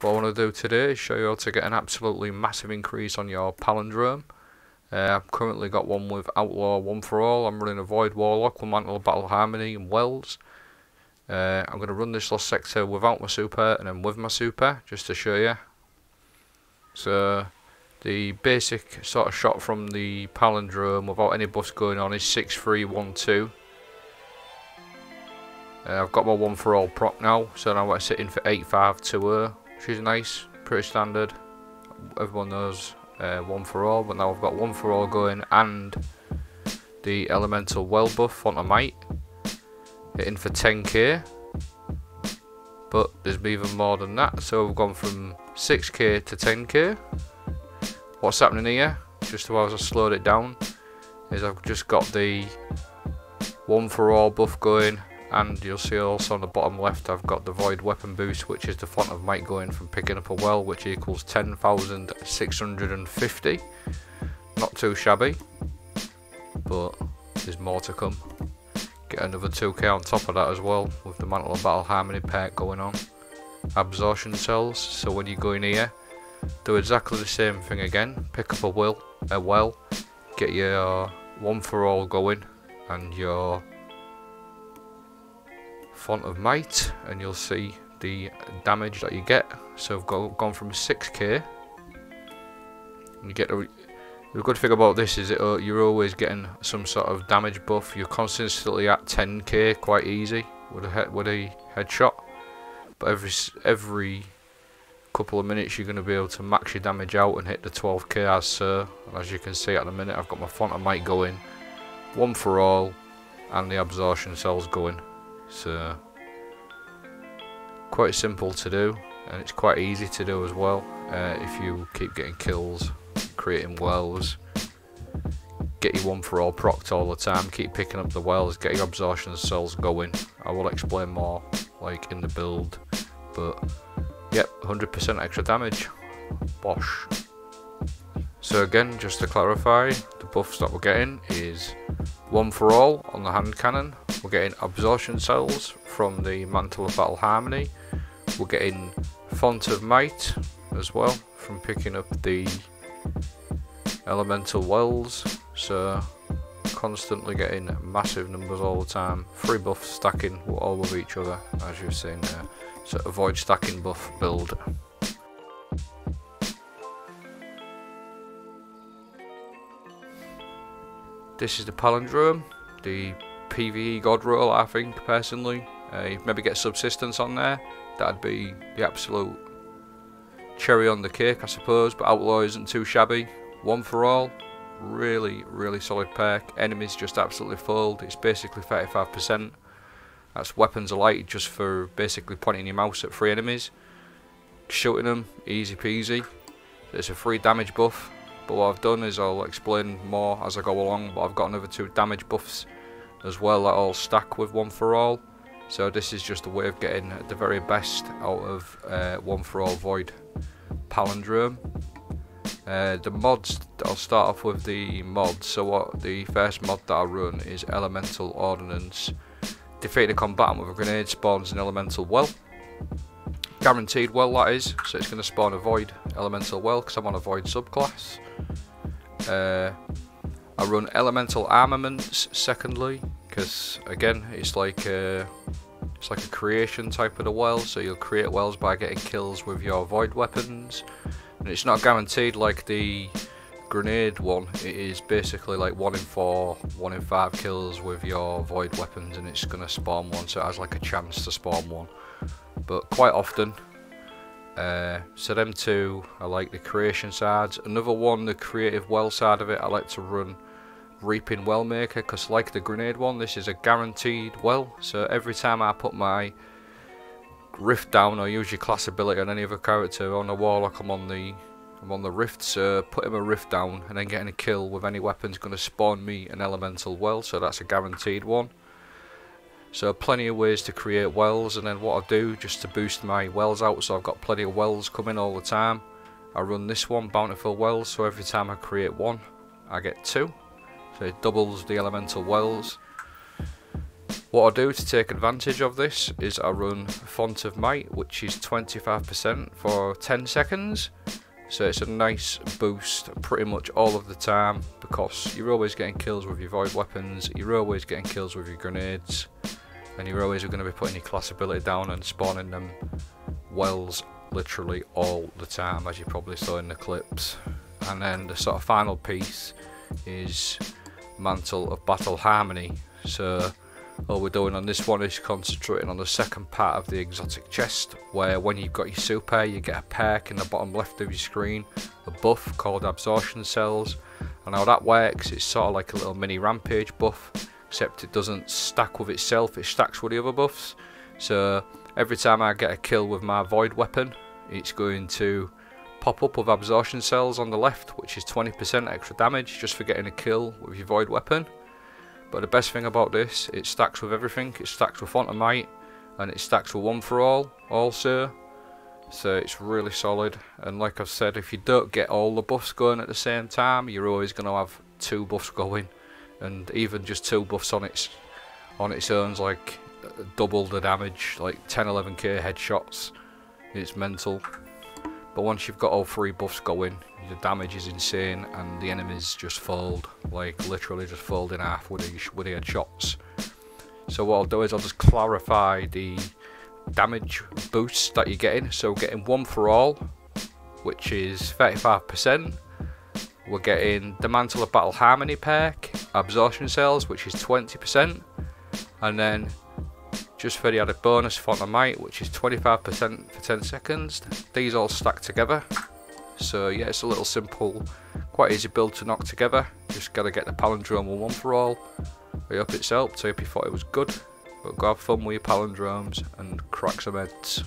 What I want to do today is show you how to get an absolutely massive increase on your Palindrome. I've currently got one with Outlaw 1 for All. I'm running a Void Warlock with Mantle of Battle Harmony and Wells. I'm going to run this last sector without my super and then with my super, just to show you. So the basic sort of shot from the Palindrome without any buffs going on is 6-3-1-2. I've got my 1 for All proc now, so now we're sitting for 8-5-2-0, which is nice, pretty standard. Everyone knows 1 for All, but now I've got 1 for All going and the Elemental Well buff on a Might, hitting for 10k. But there's even more than that, so we've gone from 6k to 10k. What's happening here, just as I slowed it down, is I've just got the 1 for All buff going, and you'll see also on the bottom left I've got the Void Weapon boost, which is the Font of Might going from picking up a well, which equals 10,650. Not too shabby, but there's more to come. Get another 2k on top of that as well, with the Mantle of Battle Harmony perk going on. Absorption cells, so when you go in here, do exactly the same thing again. Pick up a well, get your 1 for All going and your Font of Might, and you'll see the damage that you get. So I've gone from 6k. You get the good thing about this is that you're always getting some sort of damage buff. You're consistently at 10k quite easy with a headshot, but every couple of minutes you're going to be able to max your damage out and hit the 12k as so. And as you can see at the minute, I've got my Font of Might going, 1 for All, and the absorption cells going. So quite simple to do, and it's quite easy to do as well. If you keep getting kills, creating wells, get your 1 for All procced all the time, keep picking up the wells, get your absorption cells going. I will explain more like in the build, but yep, 100% extra damage. Bosh. So again, just to clarify, the buffs that we're getting is 1 for All on the hand cannon. We're getting absorption cells from the Mantle of Battle Harmony. We're getting Font of Might as well from picking up the Elemental Wells. So constantly getting massive numbers all the time. 3 buffs stacking all with each other, as you've seen there. So avoid stacking buff build. This is the Palindrome, the PvE god roll, I think personally. Maybe get subsistence on there, that'd be the absolute cherry on the cake I suppose, but Outlaw isn't too shabby. 1 for All, really solid perk. Enemies just absolutely fold, it's basically 35%. That's weapons alight just for basically pointing your mouse at 3 enemies, shooting them, easy peasy. It's a free damage buff, but what I've done is I'll explain more as I go along, but I've got another 2 damage buffs as well that all stack with 1 for All. So this is just a way of getting the very best out of 1 for All Void Palindrome. The mods, I'll start off with the mods. So what the first mod that I run is Elemental Ordnance. Defeat a combatant with a grenade spawns an Elemental Well. Guaranteed well, that is, so it's going to spawn a Void Elemental Well because I'm on a Void subclass. I run Elemental Armaments secondly, because again it's like a creation type of the well, so you'll create wells by getting kills with your void weapons, and it's not guaranteed like the grenade one. It is basically like 1 in 4, 1 in 5 kills with your void weapons, and it's gonna spawn one, so it has like a chance to spawn one, but quite often. So them 2 are like the creation sides. Another one, the creative well side of it, I like to run Reaping Well Maker, because like the grenade one, this is a guaranteed well, so every time I put my rift down or use your class ability on any other character, on the warlock I'm on the rift, so putting a rift down and then getting a kill with any weapon is going to spawn me an elemental well, so that's a guaranteed one. So plenty of ways to create wells, and then what I do just to boost my wells out, so I've got plenty of wells coming all the time, I run this one, Bountiful Wells, so every time I create 1 I get 2. So it doubles the elemental wells. What I do to take advantage of this is I run Font of Might, which is 25% for 10 seconds. So it's a nice boost pretty much all of the time, because you're always getting kills with your void weapons, you're always getting kills with your grenades, and you're always going to be putting your class ability down and spawning them wells literally all the time, as you probably saw in the clips. And then the sort of final piece is Mantle of Battle Harmony. So all we're doing on this one is concentrating on the second part of the exotic chest, where when you've got your super you get a perk in the bottom left of your screen, a buff called Absorption Cells. And how that works, it's sort of like a little mini rampage buff, except it doesn't stack with itself, it stacks with the other buffs. So every time I get a kill with my void weapon, it's going to pop up with Absorption Cells on the left, which is 20% extra damage just for getting a kill with your void weapon. But the best thing about this, it stacks with everything. It stacks with Font of Might, and it stacks with One for All also. So it's really solid. And like I've said, if you don't get all the buffs going at the same time, you're always going to have 2 buffs going, and even just 2 buffs on its own is like double the damage, like 10-11k headshots. It's mental. But once you've got all 3 buffs going, the damage is insane, and the enemies just fold, like literally just fold in half with the headshots. So what I'll do is I'll just clarify the damage boosts that you're getting. So getting One for All, which is 35%. We're getting the Mantle of Battle Harmony perk, Absorption Cells, which is 20%, and then just for the added bonus, Font of Might, which is 25% for 10 seconds. These all stack together. So yeah, it's a little simple, quite easy build to knock together. Just gotta get the Palindrome with One for All. I hope it's helped. I hope you thought it was good. But go have fun with your palindromes and crack some heads.